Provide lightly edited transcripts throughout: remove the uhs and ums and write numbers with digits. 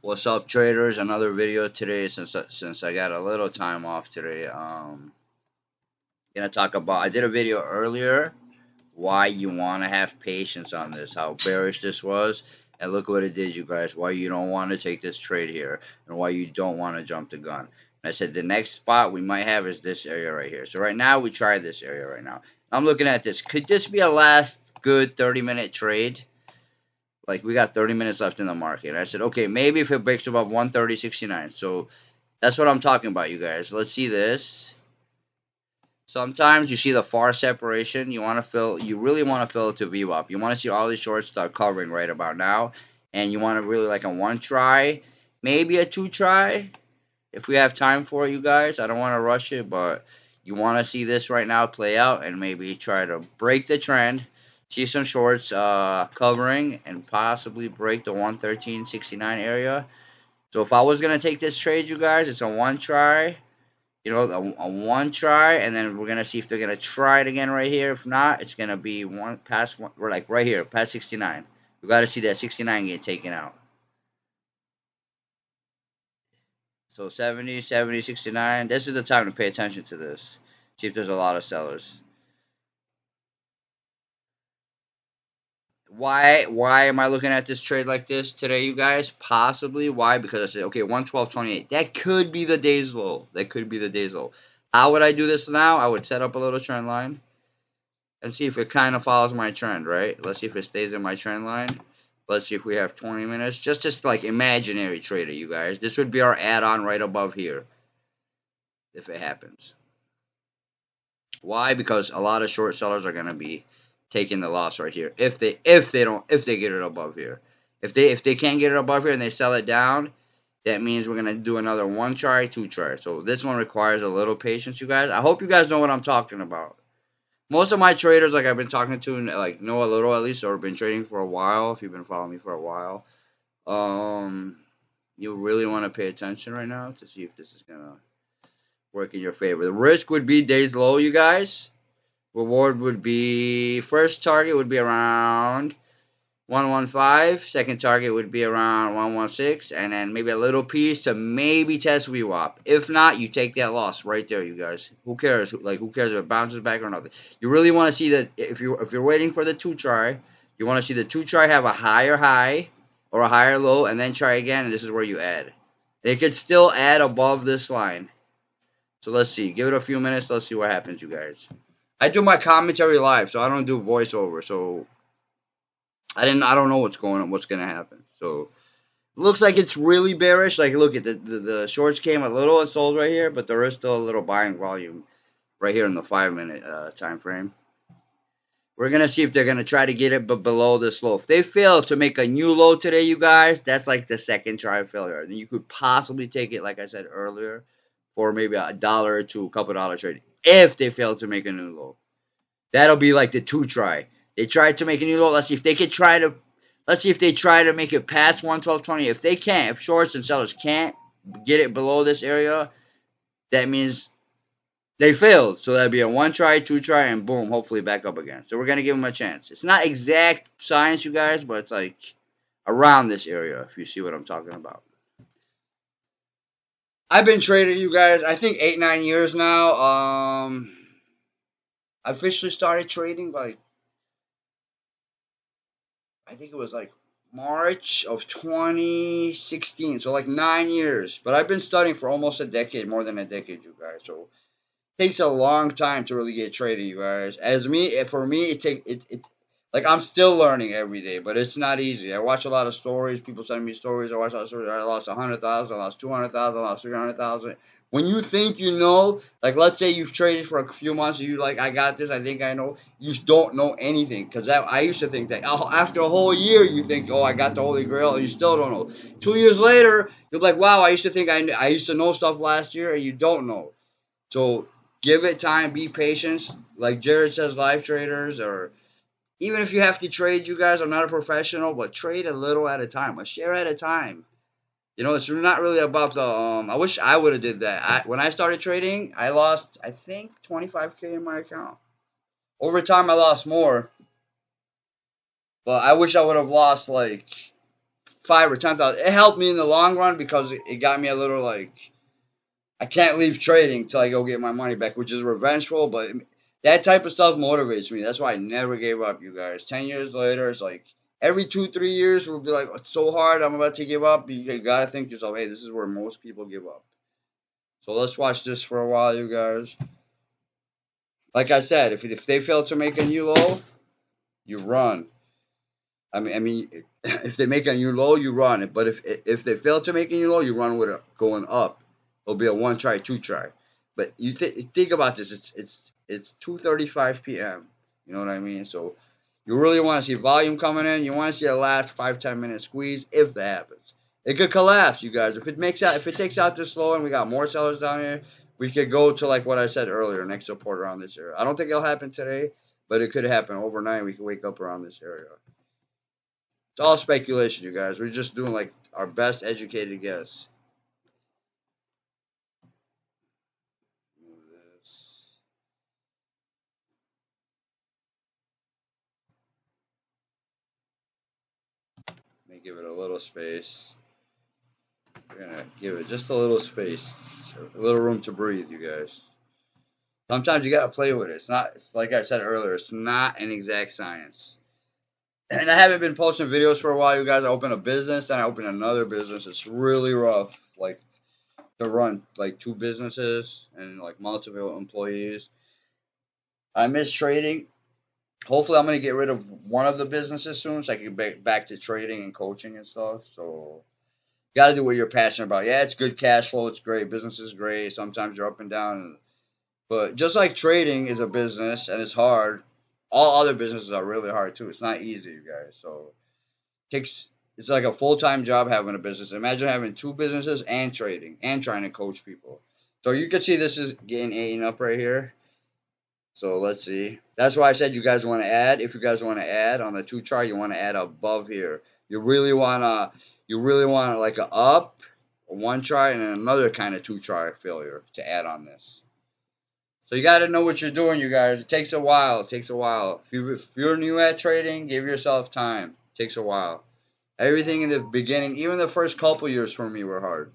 What's up, traders? Another video today since I got a little time off today. Gonna talk about. I did a video earlier why you want to have patience on this, how bearish this was, and look what it did, you guys. Why you don't want to take this trade here, and why you don't want to jump the gun. And I said the next spot we might have is this area right here. So right now we tried this area right now. I'm looking at this. Could this be a last good 30-minute trade? Like, we got 30 minutes left in the market. And I said, okay, maybe if it breaks above 130.69. So that's what I'm talking about, you guys. Let's see this. Sometimes you see the far separation. You really want to fill it to VWAP. You want to see all these shorts start covering right about now. And you want to really like a one try, maybe a two try, if we have time for it, you guys. I don't want to rush it, but you want to see this right now play out and maybe try to break the trend. See some shorts covering and possibly break the 113.69 area. So if I was going to take this trade, you guys, it's a one try. You know, a one try, and then we're going to see if they're going to try it again right here. If not, it's going to be we're like right here, past 69. We got to see that 69 get taken out. So 70, 70, 69. This is the time to pay attention to this. See if there's a lot of sellers. Why am I looking at this trade like this today, you guys? Possibly. Why? Because I said, okay, 112.28. That could be the day's low. That could be the day's low. How would I do this now? I would set up a little trend line and see if it kind of follows my trend, right? Let's see if it stays in my trend line. Let's see if we have 20 minutes. Just like imaginary trader, you guys. This would be our add-on right above here if it happens. Why? Because a lot of short sellers are going to be taking the loss right here if they get it above here. If they can't get it above here and they sell it down, that means we're gonna do another one try, two try. So this one requires a little patience, you guys. I hope you guys know what I'm talking about. Most of my traders, like I've been talking to, like know a little at least, or been trading for a while. If you've been following me for a while, you really want to pay attention right now to see if this is gonna work in your favor. The risk would be days low, you guys. Reward would be, first target would be around 115. Second target would be around 116. And then maybe a little piece to maybe test VWAP. If not, you take that loss right there, you guys. Who cares? Who cares if it bounces back or not? You really want to see that if you're waiting for the two try, you want to see the two try have a higher high or a higher low, and then try again, and this is where you add. It could still add above this line. So let's see. Give it a few minutes. Let's see what happens, you guys. I do my commentary live, so I don't do voiceover. So I don't know what's gonna happen. So it looks like it's really bearish. Like, look at the shorts came a little and sold right here, but there is still a little buying volume right here in the 5-minute time frame. We're gonna see if they're gonna try to get it below this low. If they fail to make a new low today, you guys, that's like the second try failure. Then you could possibly take it, like I said earlier, for maybe $1 to a couple dollars trade. If they fail to make a new low, that'll be like the two try. They tried to make a new low. Let's see if they could try to. Let's see if they try to make it past 112.20. If they can't, if shorts and sellers can't get it below this area, that means they failed. So that'd be a one try, two try, and boom, hopefully back up again. So we're gonna give them a chance. It's not exact science, you guys, but it's like around this area. If you see what I'm talking about. I've been trading, you guys, I think 8-9 years now. I officially started trading like, I think it was like March of 2016. So like 9 years. But I've been studying for almost a decade, more than a decade, you guys. So it takes a long time to really get traded, you guys. For me, like I'm still learning every day, but it's not easy. I watch a lot of stories. People send me stories. I watch a lot of stories. I lost 100,000. I lost 200,000. I lost 300,000. When you think you know, like let's say you've traded for a few months, and you like, I got this. I think I know. You just don't know anything, because I used to think that after a whole year you think, oh, I got the Holy Grail, and you still don't know. 2 years later, you're like, wow, I used to think I used to know stuff last year, and you don't know. So give it time, be patient. Like Jared says, live traders, or even if you have to trade, you guys, I'm not a professional, but trade a little at a time, a share at a time. You know, it's not really about the. I wish I would have did that. When I started trading, I lost, I think, 25K in my account. Over time, I lost more, but I wish I would have lost like 5 or 10,000. It helped me in the long run because it got me a little like I can't leave trading till I go get my money back, which is revengeful, but that type of stuff motivates me. That's why I never gave up, you guys. 10 years later, it's like every 2, 3 years we'll be like, it's so hard, I'm about to give up. You gotta think to yourself, hey, this is where most people give up. So let's watch this for a while, you guys. Like I said, if they fail to make a new low, you run. I mean, if they make a new low, you run. But if they fail to make a new low, you run with it going up. It'll be a 1 try, 2 try. But you think about this. It's 2:35 p.m. You know what I mean? So you really want to see volume coming in. You want to see a last 5-10 minute squeeze if that happens. It could collapse, you guys. If it takes out this low and we got more sellers down here, we could go to like what I said earlier, next support around this area. I don't think it'll happen today, but it could happen overnight. We could wake up around this area. It's all speculation, you guys. We're just doing like our best educated guess. Move this. Let me give it a little space. We're gonna give it just a little space, a little room to breathe, you guys. Sometimes you gotta play with it. It's like I said earlier. It's not an exact science. And I haven't been posting videos for a while, you guys. I opened a business, then I opened another business. It's really rough, like to run like 2 businesses and like multiple employees. I miss trading. Hopefully, I'm gonna get rid of one of the businesses soon, so I can get back to trading and coaching and stuff. So, you gotta do what you're passionate about. Yeah, it's good cash flow. It's great. Business is great. Sometimes you're up and down, but just like trading is a business and it's hard, all other businesses are really hard too. It's not easy, you guys. So, takes it's like a full time job having a business. Imagine having 2 businesses and trading and trying to coach people. So you can see this is getting eaten up right here. So let's see. That's why I said you guys want to add. If you guys want to add on the 2 chart, you want to add above here. You really want like a up, a 1 try, and another kind of 2 try failure to add on this. So you got to know what you're doing, you guys. It takes a while. It takes a while. If you're new at trading, give yourself time. It takes a while. Everything in the beginning, even the first couple years for me were hard.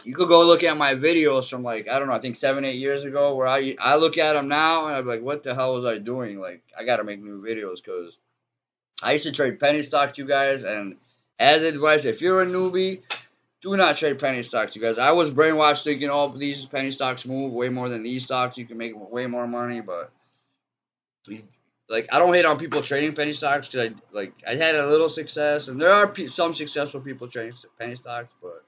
You could go look at my videos from like I don't know, I think 7, 8 years ago, where I look at them now and I'm like, what the hell was I doing? Like I got to make new videos because I used to trade penny stocks, you guys. And as advice, if you're a newbie, do not trade penny stocks, you guys. I was brainwashed thinking, oh, these penny stocks move way more than these stocks. You can make way more money, but like I don't hate on people trading penny stocks because I had a little success, and there are some successful people trading penny stocks, but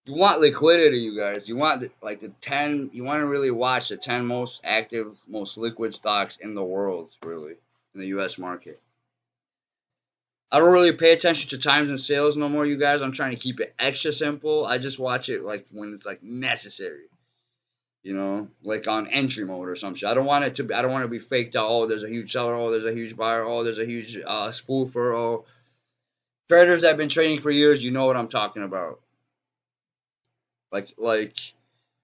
you want liquidity, you guys. You want like the 10. You want to really watch the 10 most active, most liquid stocks in the world, really, in the U.S. market. I don't really pay attention to times and sales no more, you guys. I'm trying to keep it extra simple. I just watch it like when it's like necessary, like on entry mode or some shit. I don't want it to be. I don't want to be faked out. Oh, there's a huge seller. Oh, there's a huge buyer. Oh, there's a huge spoofer. Oh, traders that have been trading for years, you know what I'm talking about. Like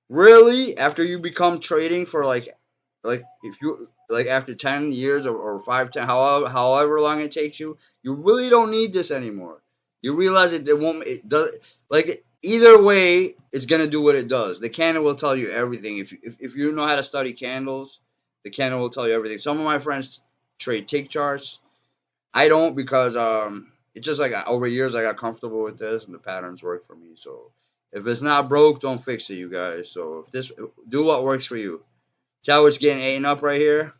really, after you become trading for like if you like after 10 years or 5, 10, however long it takes you, you really don't need this anymore. You realize it won't. It does like either way, it's gonna do what it does. The candle will tell you everything. If you know how to study candles, the candle will tell you everything. Some of my friends trade tick charts. I don't because it's just like over years I got comfortable with this and the patterns work for me. So if it's not broke, don't fix it, you guys. So if this do what works for you. See how it's getting eaten up right here?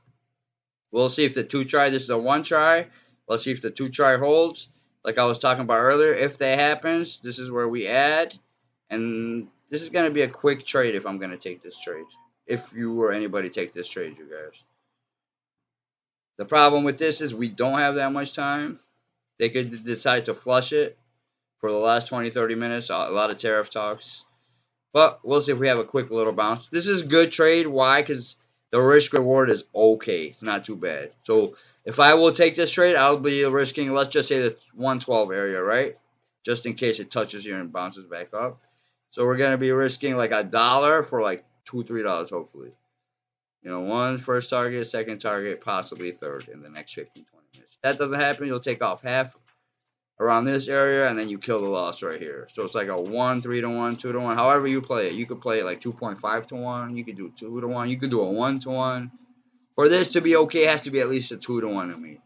We'll see if the 2 try. This is a 1 try. Let's see if the 2 try holds. Like I was talking about earlier, if that happens, this is where we add. And this is going to be a quick trade if I'm going to take this trade. If you or anybody take this trade, you guys. The problem with this is we don't have that much time. They could decide to flush it for the last 20, 30 minutes. A lot of tariff talks. But we'll see if we have a quick little bounce. This is a good trade. Why? Because the risk reward is okay. It's not too bad. So if I will take this trade, I'll be risking, let's just say the 112 area, right? Just in case it touches here and bounces back up. So we're going to be risking like $1 for like $2, $3, hopefully. One first target, second target, possibly third in the next 15, 20 minutes. If that doesn't happen, you'll take off half around this area, and then you kill the loss right here. So it's like a 1, 3 to 1, 2 to 1. However you play it. You could play it like 2.5 to 1. You could do 2 to 1. You could do a 1 to 1. For this to be okay, it has to be at least a 2 to 1 to me,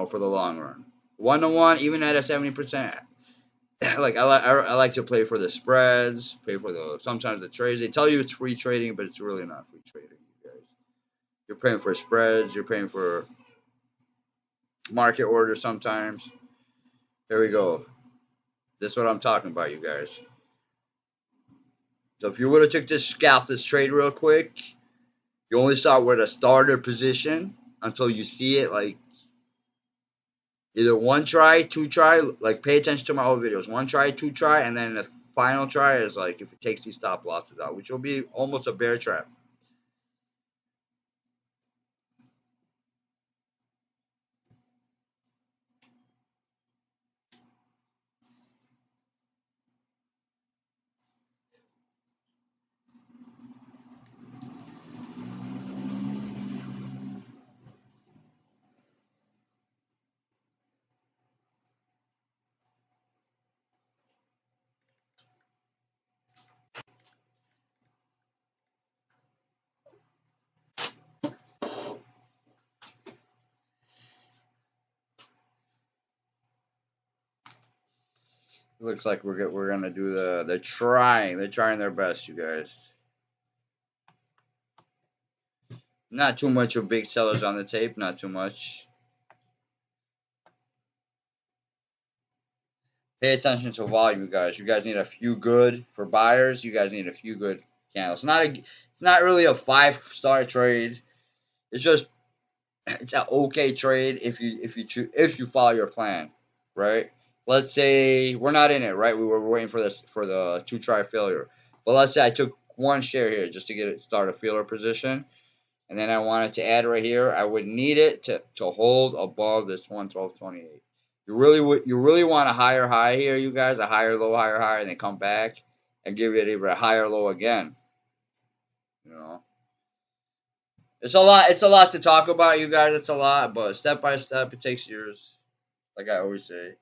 for the long run. 1 to 1, even at a 70%. Like I like to play for the spreads, play for sometimes the trades. They tell you it's free trading, but it's really not free trading, you guys. You're paying for spreads, you're paying for market orders sometimes. There we go. This is what I'm talking about, you guys. So if you would have took scalp this trade real quick, you only start with a starter position until you see it like either one try, two try. Like pay attention to my old videos. One try, two try, and then the final try is like if it takes these stop losses out, which will be almost a bear trap. It looks like we're gonna do they're trying their best, you guys. Not too much of big sellers on the tape, not too much. Pay attention to volume, you guys. You guys need a few good for buyers. You guys need a few good candles. It's not really a 5-star trade. It's just it's an okay trade if you follow your plan, right? Let's say we're not in it, right? We were waiting for the 2-try failure. But let's say I took one share here just to start a feeler position, and then I wanted to add right here. I would need it to hold above this 112.28. You really want a higher high here, you guys, a higher low, higher high, and then come back and give it even a higher low again. You know, it's a lot. It's a lot to talk about, you guys. It's a lot, but step by step, it takes years. Like I always say,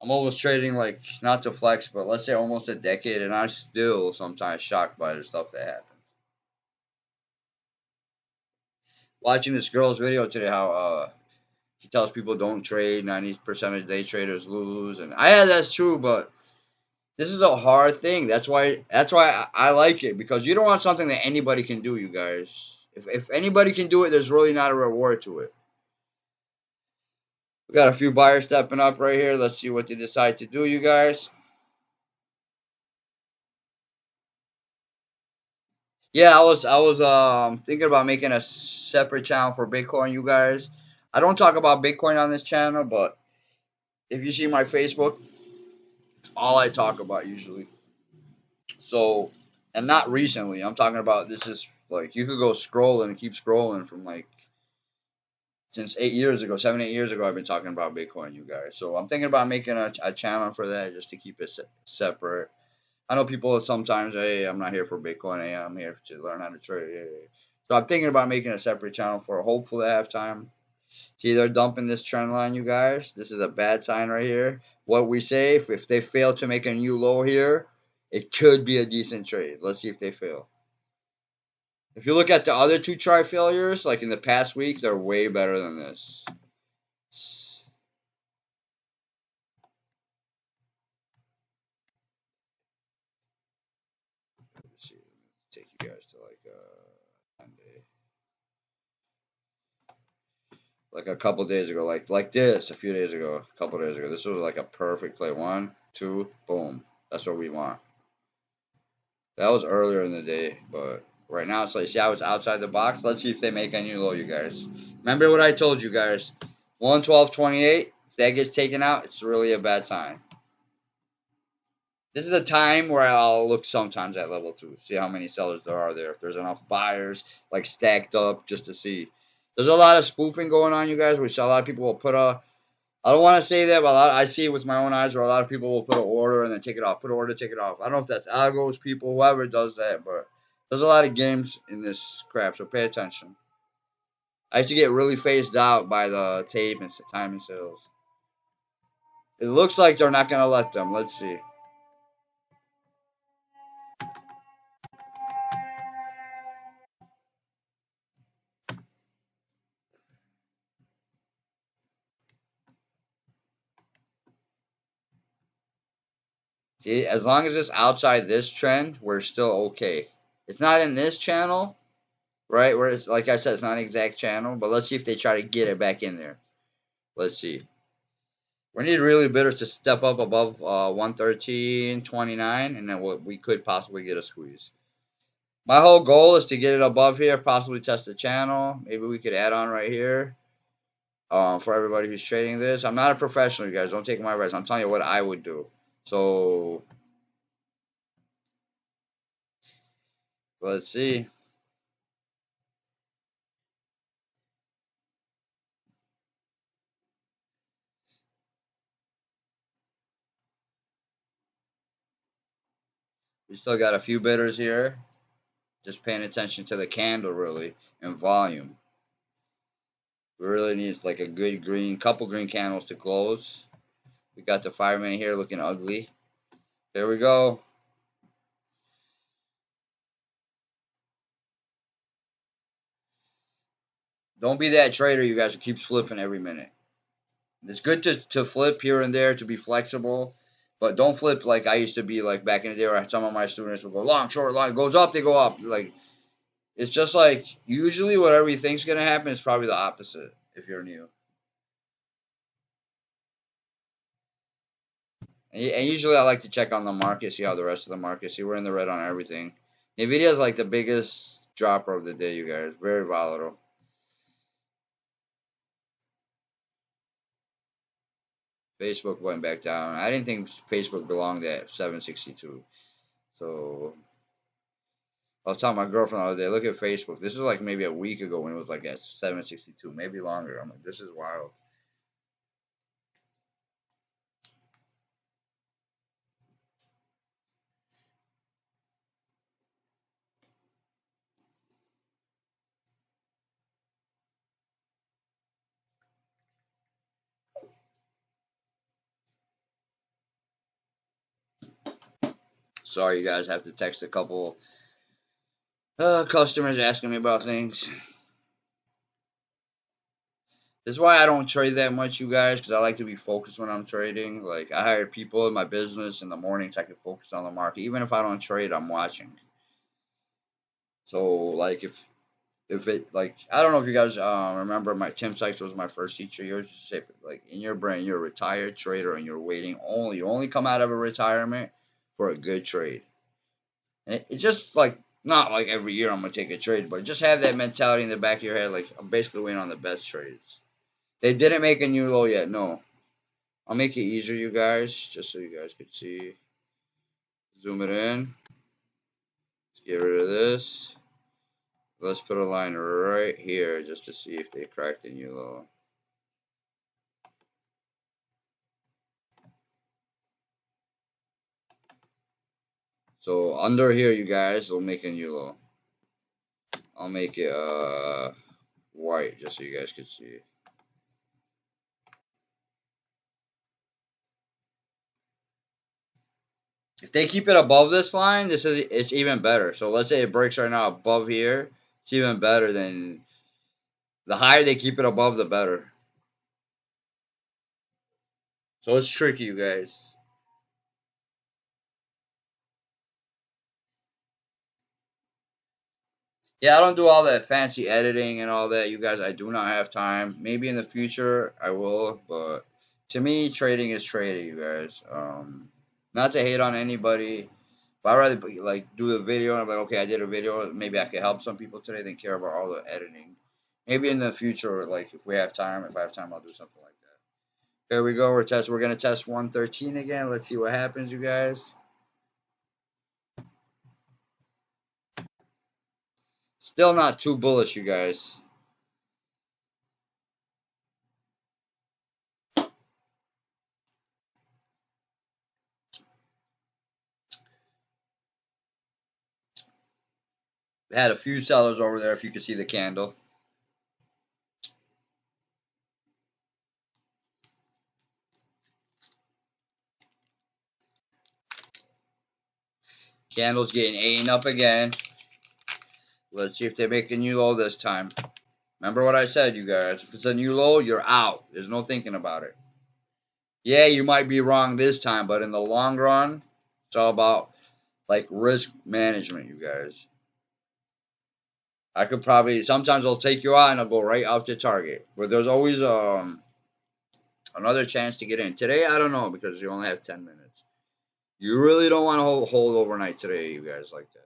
I'm almost trading like not to flex, but let's say almost a decade, and I'm still sometimes shocked by the stuff that happens. Watching this girl's video today, how he tells people don't trade, 90% of day traders lose, and that's true, but this is a hard thing. That's why I like it, because you don't want something that anybody can do, you guys. If anybody can do it, there's really not a reward to it. We got a few buyers stepping up right here. Let's see what they decide to do, you guys. Yeah, I was thinking about making a separate channel for Bitcoin, you guys. I don't talk about Bitcoin on this channel, but if you see my Facebook, it's all I talk about usually. So, and not recently. I'm talking about this is like you could go scrolling and keep scrolling from like since 8 years ago, 7, 8 years ago. I've been talking about Bitcoin, you guys. So I'm thinking about making a channel for that just to keep it separate. I know people sometimes, hey, I'm not here for Bitcoin. Hey, I'm here to learn how to trade. Hey. So I'm thinking about making a separate channel for hopefully I have time. See, they're dumping this trend line, you guys. This is a bad sign right here. What we say, if they fail to make a new low here, it could be a decent trade. Let's see if they fail. If you look at the other 2-try failures, like in the past week, they're way better than this. Let's see. Take you guys to like Monday. Like a couple days ago, like this, a few days ago, a couple days ago. This was like a perfect play. 1, 2, boom. That's what we want. That was earlier in the day, but right now it's like, see how it's outside the box? Let's see if they make a new low, you guys. Remember what I told you guys. 112.28. If that gets taken out, it's really a bad sign. This is a time where I'll look sometimes at level 2, see how many sellers there are there. If there's enough buyers, like stacked up, just to see. There's a lot of spoofing going on, you guys, which a lot of people will put I don't want to say that, but I see it with my own eyes where a lot of people will put an order and then take it off, put an order, take it off. I don't know if that's algos, people, whoever does that, but there's a lot of games in this crap, so pay attention. I have to get really phased out by the tape and timing sales. It looks like they're not going to let them. Let's see. See, as long as it's outside this trend, we're still okay. It's not in this channel, right? Where it's like I said, it's not an exact channel, but let's see if they try to get it back in there. Let's see. We need really bidders to step up above 113.29, and then we could possibly get a squeeze. My whole goal is to get it above here, possibly test the channel. Maybe we could add on right here for everybody who's trading this. I'm not a professional, you guys. Don't take my advice. I'm telling you what I would do. So let's see. We still got a few bidders here. Just paying attention to the candle really and volume. We really need like a good couple green candles to close. We got the 5 minute here looking ugly. There we go. Don't be that trader, you guys, who keeps flipping every minute. It's good to flip here and there to be flexible, but don't flip like I used to be like back in the day where some of my students would go long, short, long, goes up, they go up. Like it's just like usually whatever you think's gonna happen is probably the opposite if you're new. And usually I like to check on the market, see how the rest of the market, see we're in the red on everything. Nvidia is like the biggest dropper of the day, you guys. Very volatile. Facebook went back down. I didn't think Facebook belonged at 762. So I was telling my girlfriend the other day, look at Facebook. This is like maybe a week ago when it was like at 762, maybe longer. I'm like, this is wild. Sorry, you guys have to text a couple customers asking me about things. This is why I don't trade that much, you guys, because I like to be focused when I'm trading. Like, I hire people in my business in the mornings. I can focus on the market. Even if I don't trade, I'm watching. So, like, if it, like, I don't know if you guys remember, Tim Sykes was my first teacher. He used to say, like, in your brain, you're a retired trader and you're waiting only, you only come out of a retirement for a good trade. And it just, like, not like every year I'm going to take a trade, but just have that mentality in the back of your head, like, I'm basically waiting on the best trades. They didn't make a new low yet, no. I'll make it easier, you guys, just so you guys can see. Zoom it in. Let's get rid of this. Let's put a line right here just to see if they cracked the new low. So under here, you guys, we'll make a new low. I'll make it white just so you guys can see. If they keep it above this line, it's even better. So let's say it breaks right now above here. It's even better than the higher they keep it above, the better. So it's tricky, you guys. Yeah, I don't do all that fancy editing and all that, you guys. I do not have time. Maybe in the future I will, but to me, trading is trading, you guys. Not to hate on anybody, but I'd rather like do the video and I'm like, okay, I did a video. Maybe I could help some people today than care about all the editing. Maybe in the future, like if I have time, I'll do something like that. Here we go. We're gonna test 113 again. Let's see what happens, you guys. Still not too bullish, you guys. Had a few sellers over there. If you can see the candle. Candle's getting eaten up again. Let's see if they make a new low this time. Remember what I said, you guys. If it's a new low, you're out. There's no thinking about it. Yeah, you might be wrong this time, but in the long run, it's all about like risk management, you guys. I could probably sometimes I'll take you out and I'll go right out to target. But there's always another chance to get in. Today I don't know because you only have 10 minutes. You really don't want to hold overnight today, you guys, like that.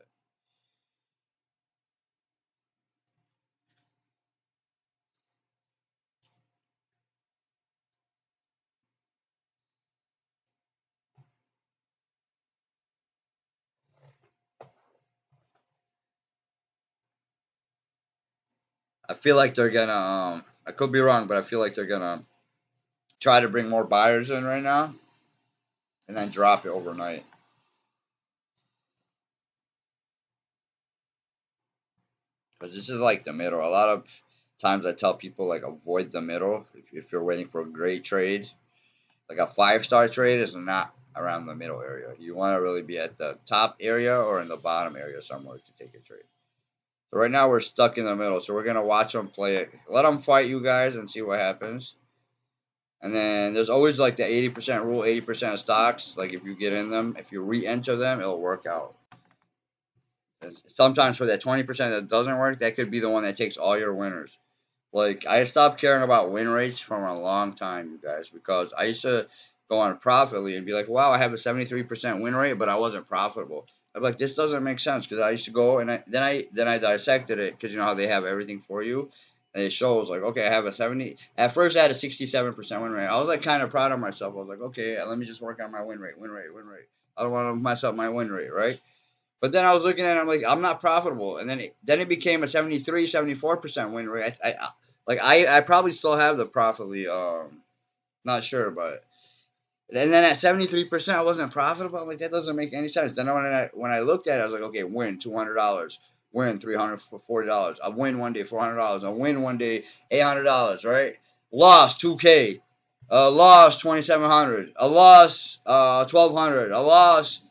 I feel like they're gonna I could be wrong, but I feel like they're gonna try to bring more buyers in right now and then drop it overnight. Because this is like the middle. A lot of times I tell people like avoid the middle if you're waiting for a great trade. Like a 5-star trade is not around the middle area. You want to really be at the top area or in the bottom area somewhere to take a trade. So right now we're stuck in the middle. So we're gonna watch them play it. Let them fight you guys and see what happens. And then there's always like the 80% rule, 80% of stocks. Like if you get in them, if you re-enter them, it'll work out. And sometimes for that 20% that doesn't work, that could be the one that takes all your winners. Like I stopped caring about win rates from a long time, you guys, because I used to go on Profitly and be like, "Wow, I have a 73% win rate, but I wasn't profitable." I'm like, "This doesn't make sense," because I used to go and then I dissected it because you know how they have everything for you, and it shows like, okay, I have a 70. At first, I had a 67% win rate. I was like kind of proud of myself. I was like, okay, let me just work on my win rate, win rate, win rate. I don't want to mess up my win rate, right? But then I was looking at it, I'm like, I'm not profitable. And then it became a 73, 74% win rate. I probably still have the Profitly, not sure, but and then at 73% I wasn't profitable. I'm like, that doesn't make any sense. Then when I looked at it, I was like, okay, win $200, win $340. I win one day $400. I win one day $800, right? Lost 2K. Lost 2,700. I lost 1,200. I lost.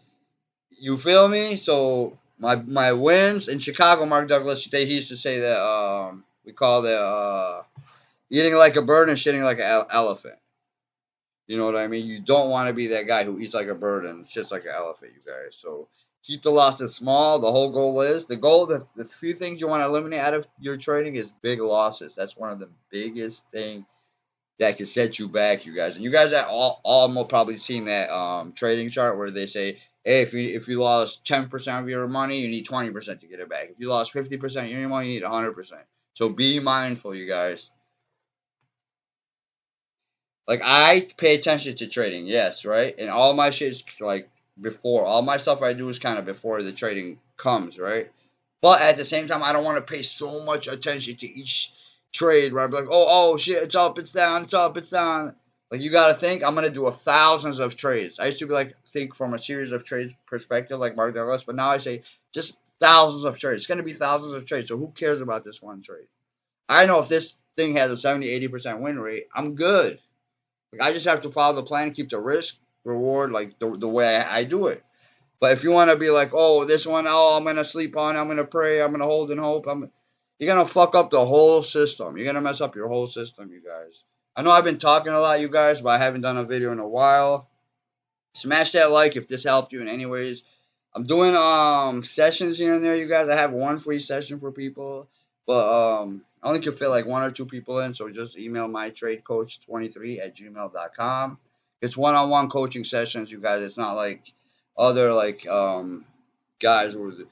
You feel me? So my wins in Chicago, Mark Douglas, he used to say that we call that eating like a bird and shitting like an elephant. You know what I mean? You don't want to be that guy who eats like a bird and shits like an elephant, you guys. So keep the losses small. The whole goal is the few things you want to eliminate out of your trading is big losses. That's one of the biggest things that can set you back, you guys. And you guys have all probably seen that trading chart where they say, hey, if you lost 10% of your money, you need 20% to get it back. If you lost 50% of your money, you need 100%. So be mindful, you guys. Like I pay attention to trading, yes, right? And all my shit is like before. All my stuff I do is kind of before the trading comes, right? But at the same time, I don't want to pay so much attention to each trade where I'm like, oh shit, it's up, it's down, it's up, it's down. Like you gotta think, I'm gonna do thousands of trades. I used to be like think from a series of trades perspective, like Mark Douglas, but now I say just thousands of trades. It's gonna be thousands of trades. So who cares about this one trade? I know if this thing has a 70, 80% win rate, I'm good. Like I just have to follow the plan, keep the risk reward like the way I do it. But if you want to be like, oh, this one, oh, I'm gonna sleep on, I'm gonna pray, I'm gonna hold and hope, you're gonna fuck up the whole system. You're gonna mess up your whole system, you guys. I know I've been talking a lot, you guys, but I haven't done a video in a while. Smash that like if this helped you in any ways. I'm doing sessions here and there, you guys. I have one free session for people, but I only can fit like one or two people in, so just email my tradecoach23@gmail.com. It's one-on-one coaching sessions, you guys. It's not like other like guys who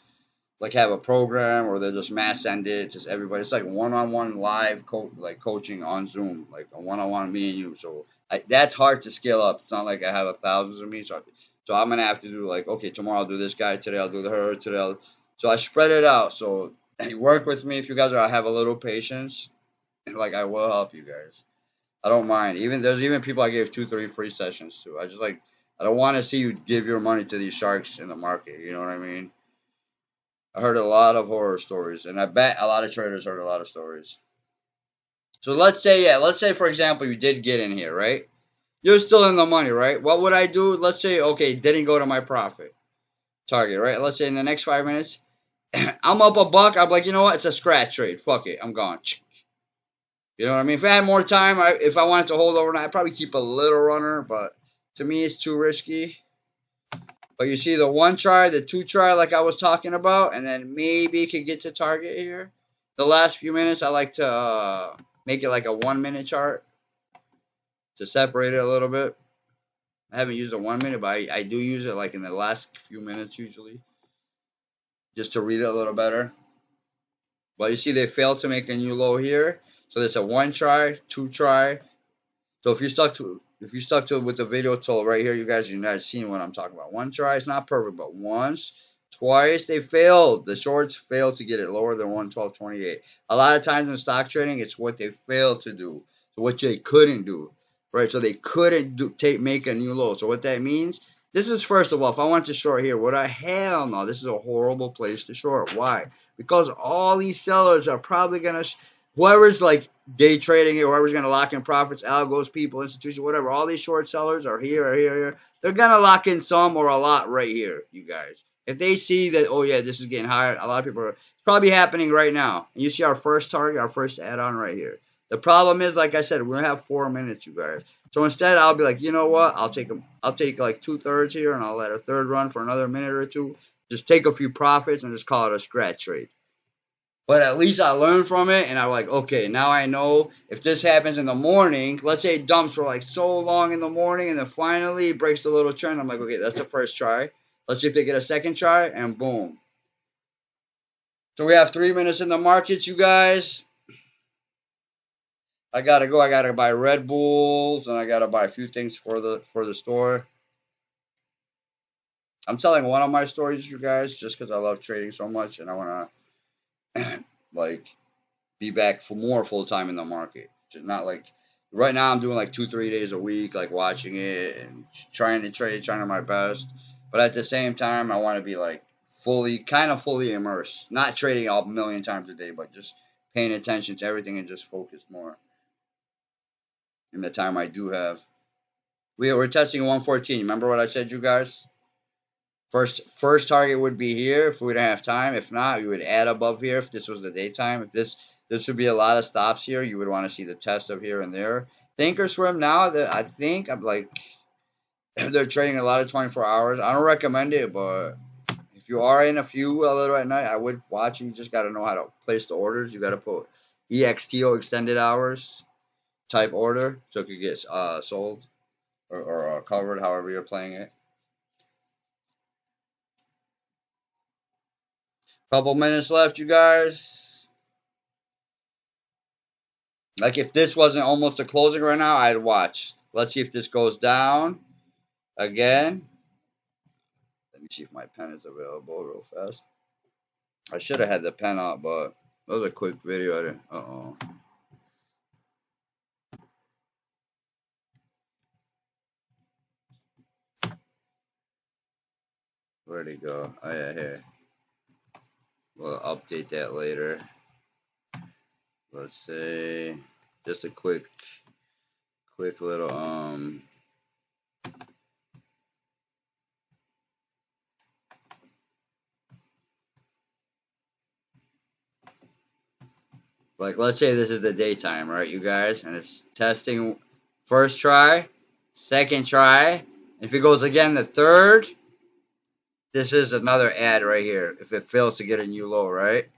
like have a program or they just mass send it to everybody. It's like one-on-one live coaching on Zoom, like a one-on-one me and you. So that's hard to scale up. It's not like I have thousands of me. So I'm gonna have to do like, okay, tomorrow I'll do this guy, today I'll do her, so I spread it out. So you work with me if you guys have a little patience. Like I will help you guys. I don't mind. There's even people I gave 2, 3 free sessions to. I don't want to see you give your money to these sharks in the market. You know what I mean? I heard a lot of horror stories, and I bet a lot of traders heard a lot of stories. So let's say for example you did get in here, right? You're still in the money, right? What would I do? Let's say okay, didn't go to my profit. target, right? Let's say in the next 5 minutes, I'm up a buck. I'm like, you know what? It's a scratch trade. Fuck it. I'm gone. You know what I mean? If I had more time, if I wanted to hold overnight, I'd probably keep a little runner, but to me, it's too risky. But you see the one try, the two try, like I was talking about, and then maybe could get to target here. The last few minutes, I like to make it like a 1 minute chart to separate it a little bit. I haven't used a 1 minute, but I do use it like in the last few minutes usually, just to read it a little better. But you see, they failed to make a new low here, so there's a one try, two try. So if you stuck to it with the video till right here, you guys seen what I'm talking about. One try is not perfect, but once, twice they failed. The shorts failed to get it lower than 112.28. A lot of times in stock trading, it's what they failed to do, so what they couldn't do, right? So they couldn't make a new low. So what that means, this is first of all, if I want to short here, would I? Hell no. This is a horrible place to short. Why? Because all these sellers are probably gonna, whoever's like day trading it, whoever's going to lock in profits, algos, people, institutions, whatever, all these short sellers are here. They're going to lock in some or a lot right here, you guys. If they see that, oh yeah, this is getting higher, a lot of people are, it's probably happening right now. And you see our first target, our first add-on right here. The problem is, like I said, we're going to have 4 minutes, you guys. So instead, I'll be like, you know what? I'll take like 2/3 here, and I'll let a third run for another minute or two. Just take a few profits and just call it a scratch trade. But at least I learned from it, and I'm like, okay, now I know if this happens in the morning, let's say it dumps for like so long in the morning, and then finally it breaks the little trend. I'm like, okay, that's the first try. Let's see if they get a second try, and boom. So we have 3 minutes in the markets, you guys. I gotta go. I gotta buy Red Bulls, and I gotta buy a few things for the store. I'm selling one of my stores, you guys, just because I love trading so much, and I wanna like be back for more full time in the market. Not like right now I'm doing like 2-3 days a week, like watching it and trying to trade, trying to my best. But at the same time, I want to be like fully immersed, not trading a million times a day, but just paying attention to everything and just focus more in the time I do have. We're testing 114. Remember what I said, you guys? First target would be here if we don't have time. If not, we would add above here if this was the daytime. If this would be a lot of stops here. You would want to see the test of here and there. Thinkorswim now that I think I'm like they're trading a lot of 24 hours. I don't recommend it, but if you are in a few a little at night, I would watch it. You just got to know how to place the orders. You got to put EXTO extended hours type order so it could get sold or covered however you're playing it. Couple minutes left, you guys. Like if this wasn't almost a closing right now, I'd watch. Let's see if this goes down again. Let me see if my pen is available real fast. I should have had the pen out, but that was a quick video. Uh-oh. Where'd it go? Oh yeah, here. We'll update that later. Let's say just a quick little like let's say this is the daytime, right, you guys, and it's testing first try, second try. If it goes again the third, this is another add right here. If it fails to get a new low, right?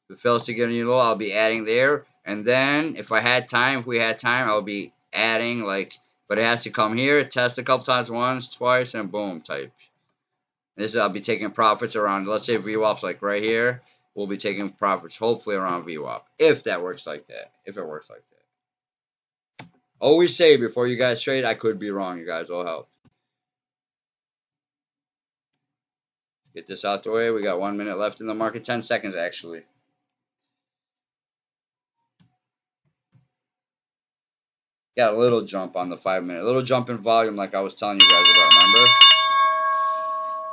If it fails to get a new low, I'll be adding there. And then if we had time, I'll be adding like, but it has to come here, test a couple times, once, twice, and boom, type. This I'll be taking profits around, let's say VWAP's like right here. We'll be taking profits hopefully around VWAP. If that works like that. If it works like that. Always say before you guys trade, I could be wrong, you guys. All help. Get this out the way. We got 1 minute left in the market. 10 seconds actually. Got a little jump on the 5 minute. A little jump in volume like I was telling you guys about, remember?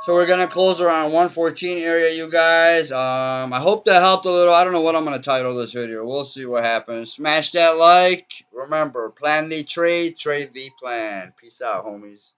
So we're going to close around 114 area, you guys. I hope that helped a little. I don't know what I'm going to title this video. We'll see what happens. Smash that like. Remember, plan the trade, trade the plan. Peace out, homies.